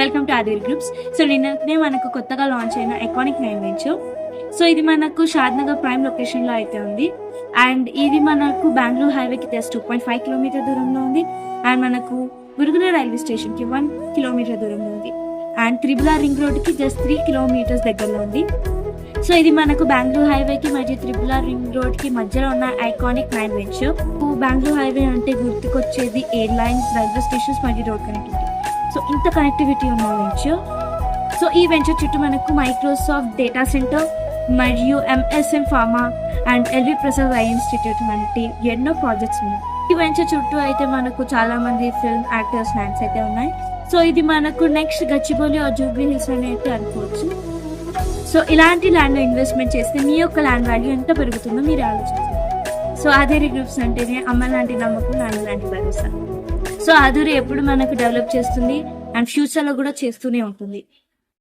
Welcome to ఆదిర్ groups. So నిన్ననే మనకు కొత్తగా లాంచ్ అయిన ఐకానిక్ 9 వెంచర్. సో ఇది మనకు షాద్నగర్ ప్రైమ్ లొకేషన్ లో అయితే ఉంది. అండ్ ఇది మనకు బెంగళూరు హైవేకి జస్ట్ 2.5 కిలోమీటర్ దూరంలో ఉంది. అండ్ మనకు గురుగుల రైల్వే స్టేషన్ కి 1 కిలోమీటర్ దూరంలో ఉంది. అండ్ త్రిబుల్ రింగ్ రోడ్ కి జస్ట్ 3 కిలోమీటర్స్ దగ్గరలో ఉంది. సో ఇది మనకు బెంగళూరు హైవేకి మరియు త్రిబుల్ రింగ్ రోడ్ కి మధ్యలో ఉన్న ఐకానిక్ 9 వెంచర్. బెంగళూరు హైవే అంటే గుర్తుకొచ్చేది ఎయిర్లైన్స్, రైల్వే స్టేషన్స్ మరియు రోడ్ కనెక్టివిటీ. సో ఇంత కనెక్టివిటీ ఉన్న వెంచర్. సో ఈ వెంచర్ చుట్టూ మనకు మైక్రోసాఫ్ట్ డేటా సెంటర్ మరియు MSM pharma and LV Prasad eye institute వంటి ఎన్నో ప్రాజెక్ట్స్ ఉన్నాయి. ఈ వెంచర్ చుట్టూ అయితే మనకు చాలా మంది ఫిల్మ్ యాక్టర్స్ ల్యాండ్స్ అయితే ఉన్నాయి. సో ఇది మనకు నెక్స్ట్ గచ్చిబౌలి ఆర్ జూబ్లీ హిల్స్ అని అయితే అనుకోవచ్చు. సో ఇలాంటి ల్యాండ్ లో ఇన్వెస్ట్మెంట్ చేస్తే మీ యొక్క ల్యాండ్ వాల్యూ ఎంత పెరుగుతుందో మీరు ఆలోచించాలి. సో ఆధురి గ్రూప్స్ అంటేనే అమ్మ లాంటి నమ్మకం, నాన్న లాంటి భరోసా. సో ఆధురి ఎప్పుడు మనకు డెవలప్ చేస్తుంది అండ్ ఫ్యూచర్ లో కూడా చేస్తూనే ఉంటుంది.